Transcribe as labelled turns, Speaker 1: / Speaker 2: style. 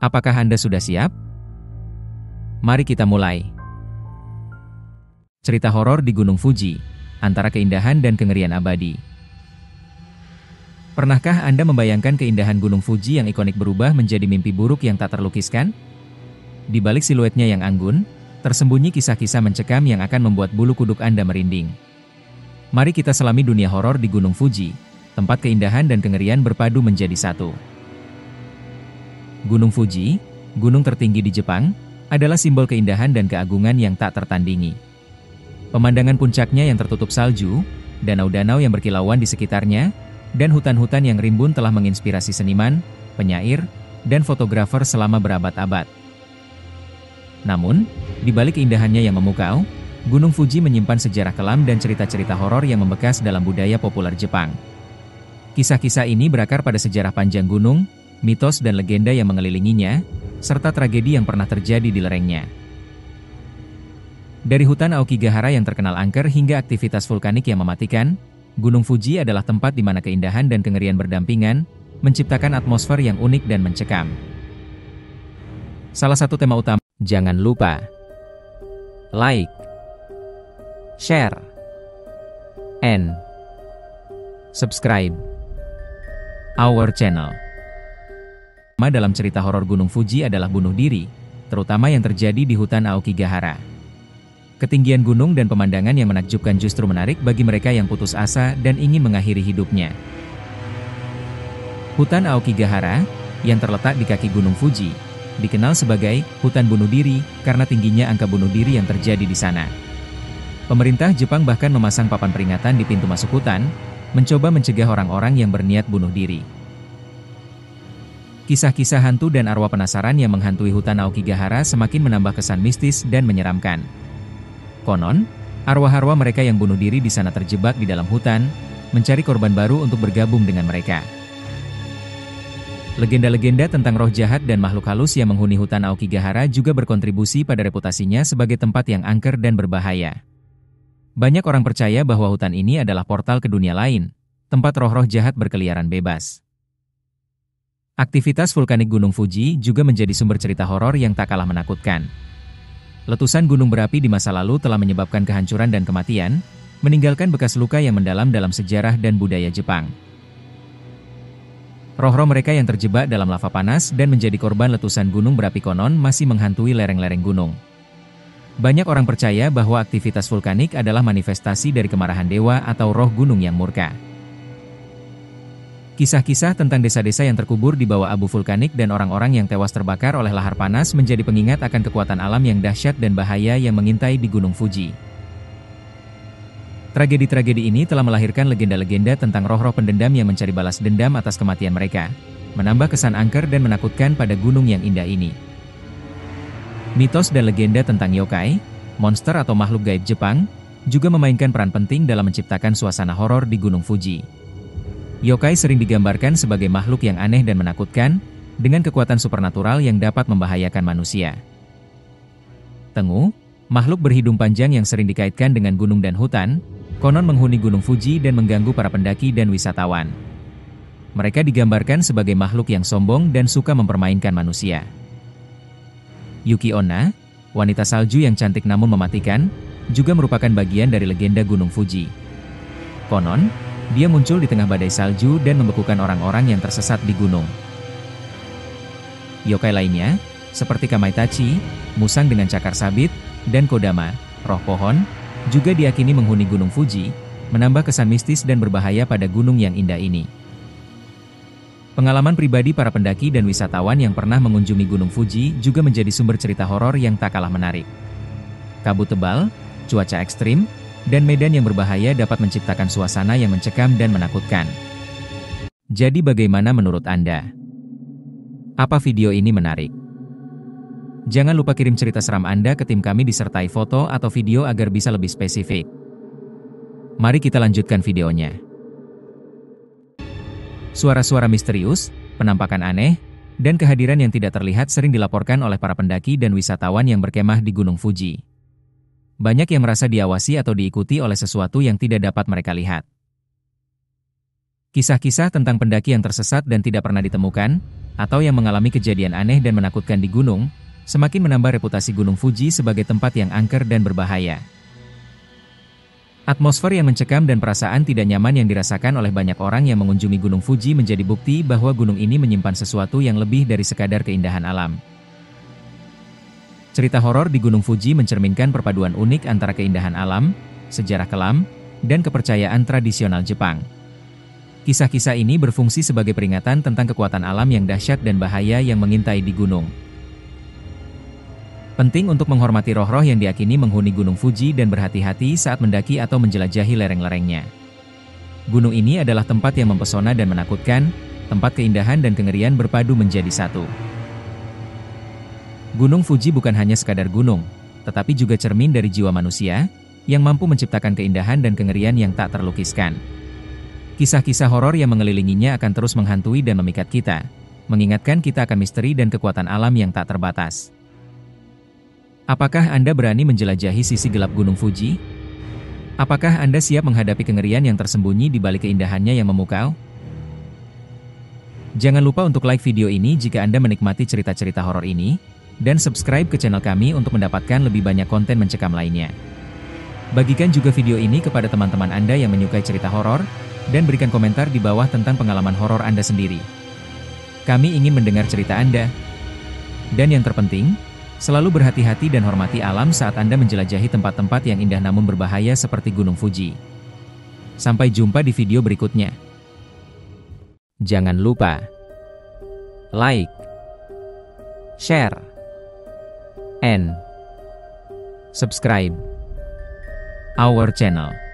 Speaker 1: Apakah Anda sudah siap? Mari kita mulai. Cerita horor di Gunung Fuji, antara keindahan dan kengerian abadi. Pernahkah Anda membayangkan keindahan Gunung Fuji yang ikonik berubah menjadi mimpi buruk yang tak terlukiskan? Di balik siluetnya yang anggun, tersembunyi kisah-kisah mencekam yang akan membuat bulu kuduk Anda merinding. Mari kita selami dunia horor di Gunung Fuji, tempat keindahan dan kengerian berpadu menjadi satu. Gunung Fuji, gunung tertinggi di Jepang, adalah simbol keindahan dan keagungan yang tak tertandingi. Pemandangan puncaknya yang tertutup salju, danau-danau yang berkilauan di sekitarnya, dan hutan-hutan yang rimbun telah menginspirasi seniman, penyair, dan fotografer selama berabad-abad. Namun, di balik keindahannya yang memukau, Gunung Fuji menyimpan sejarah kelam dan cerita-cerita horor yang membekas dalam budaya populer Jepang. Kisah-kisah ini berakar pada sejarah panjang gunung, mitos dan legenda yang mengelilinginya, serta tragedi yang pernah terjadi di lerengnya. Dari hutan Aokigahara yang terkenal angker hingga aktivitas vulkanik yang mematikan, Gunung Fuji adalah tempat di mana keindahan dan kengerian berdampingan, menciptakan atmosfer yang unik dan mencekam. Salah satu tema utama, jangan lupa like, share, and subscribe our channel. Dalam cerita horor Gunung Fuji adalah bunuh diri, terutama yang terjadi di hutan Aokigahara. Ketinggian gunung dan pemandangan yang menakjubkan justru menarik bagi mereka yang putus asa dan ingin mengakhiri hidupnya. Hutan Aokigahara, yang terletak di kaki Gunung Fuji, dikenal sebagai hutan bunuh diri karena tingginya angka bunuh diri yang terjadi di sana. Pemerintah Jepang bahkan memasang papan peringatan di pintu masuk hutan, mencoba mencegah orang-orang yang berniat bunuh diri. Kisah-kisah hantu dan arwah penasaran yang menghantui hutan Aokigahara semakin menambah kesan mistis dan menyeramkan. Konon, arwah-arwah mereka yang bunuh diri di sana terjebak di dalam hutan, mencari korban baru untuk bergabung dengan mereka. Legenda-legenda tentang roh jahat dan makhluk halus yang menghuni hutan Aokigahara juga berkontribusi pada reputasinya sebagai tempat yang angker dan berbahaya. Banyak orang percaya bahwa hutan ini adalah portal ke dunia lain, tempat roh-roh jahat berkeliaran bebas. Aktivitas vulkanik Gunung Fuji juga menjadi sumber cerita horor yang tak kalah menakutkan. Letusan gunung berapi di masa lalu telah menyebabkan kehancuran dan kematian, meninggalkan bekas luka yang mendalam dalam sejarah dan budaya Jepang. Roh-roh mereka yang terjebak dalam lava panas dan menjadi korban letusan gunung berapi konon masih menghantui lereng-lereng gunung. Banyak orang percaya bahwa aktivitas vulkanik adalah manifestasi dari kemarahan dewa atau roh gunung yang murka. Kisah-kisah tentang desa-desa yang terkubur di bawah abu vulkanik dan orang-orang yang tewas terbakar oleh lahar panas menjadi pengingat akan kekuatan alam yang dahsyat dan bahaya yang mengintai di Gunung Fuji. Tragedi-tragedi ini telah melahirkan legenda-legenda tentang roh-roh pendendam yang mencari balas dendam atas kematian mereka, menambah kesan angker dan menakutkan pada gunung yang indah ini. Mitos dan legenda tentang yokai, monster atau makhluk gaib Jepang, juga memainkan peran penting dalam menciptakan suasana horor di Gunung Fuji. Yokai sering digambarkan sebagai makhluk yang aneh dan menakutkan, dengan kekuatan supernatural yang dapat membahayakan manusia. Tengu, makhluk berhidung panjang yang sering dikaitkan dengan gunung dan hutan, konon menghuni Gunung Fuji dan mengganggu para pendaki dan wisatawan. Mereka digambarkan sebagai makhluk yang sombong dan suka mempermainkan manusia. Yuki Onna, wanita salju yang cantik namun mematikan, juga merupakan bagian dari legenda Gunung Fuji. Konon, dia muncul di tengah badai salju dan membekukan orang-orang yang tersesat di gunung. Yokai lainnya, seperti Kamaitachi, musang dengan cakar sabit, dan Kodama, roh pohon, juga diyakini menghuni Gunung Fuji, menambah kesan mistis dan berbahaya pada gunung yang indah ini. Pengalaman pribadi para pendaki dan wisatawan yang pernah mengunjungi Gunung Fuji juga menjadi sumber cerita horor yang tak kalah menarik. Kabut tebal, cuaca ekstrim, dan medan yang berbahaya dapat menciptakan suasana yang mencekam dan menakutkan. Jadi bagaimana menurut Anda? Apa video ini menarik? Jangan lupa kirim cerita seram Anda ke tim kami disertai foto atau video agar bisa lebih spesifik. Mari kita lanjutkan videonya. Suara-suara misterius, penampakan aneh, dan kehadiran yang tidak terlihat sering dilaporkan oleh para pendaki dan wisatawan yang berkemah di Gunung Fuji. Banyak yang merasa diawasi atau diikuti oleh sesuatu yang tidak dapat mereka lihat. Kisah-kisah tentang pendaki yang tersesat dan tidak pernah ditemukan, atau yang mengalami kejadian aneh dan menakutkan di gunung, semakin menambah reputasi Gunung Fuji sebagai tempat yang angker dan berbahaya. Atmosfer yang mencekam dan perasaan tidak nyaman yang dirasakan oleh banyak orang yang mengunjungi Gunung Fuji menjadi bukti bahwa gunung ini menyimpan sesuatu yang lebih dari sekadar keindahan alam. Cerita horor di Gunung Fuji mencerminkan perpaduan unik antara keindahan alam, sejarah kelam, dan kepercayaan tradisional Jepang. Kisah-kisah ini berfungsi sebagai peringatan tentang kekuatan alam yang dahsyat dan bahaya yang mengintai di gunung. Penting untuk menghormati roh-roh yang diyakini menghuni Gunung Fuji dan berhati-hati saat mendaki atau menjelajahi lereng-lerengnya. Gunung ini adalah tempat yang mempesona dan menakutkan, tempat keindahan dan kengerian berpadu menjadi satu. Gunung Fuji bukan hanya sekadar gunung, tetapi juga cermin dari jiwa manusia, yang mampu menciptakan keindahan dan kengerian yang tak terlukiskan. Kisah-kisah horor yang mengelilinginya akan terus menghantui dan memikat kita, mengingatkan kita akan misteri dan kekuatan alam yang tak terbatas. Apakah Anda berani menjelajahi sisi gelap Gunung Fuji? Apakah Anda siap menghadapi kengerian yang tersembunyi di balik keindahannya yang memukau? Jangan lupa untuk like video ini jika Anda menikmati cerita-cerita horor ini, dan subscribe ke channel kami untuk mendapatkan lebih banyak konten mencekam lainnya. Bagikan juga video ini kepada teman-teman Anda yang menyukai cerita horor, dan berikan komentar di bawah tentang pengalaman horor Anda sendiri. Kami ingin mendengar cerita Anda. Dan yang terpenting, selalu berhati-hati dan hormati alam saat Anda menjelajahi tempat-tempat yang indah namun berbahaya seperti Gunung Fuji. Sampai jumpa di video berikutnya. Jangan lupa like, share, and subscribe our channel.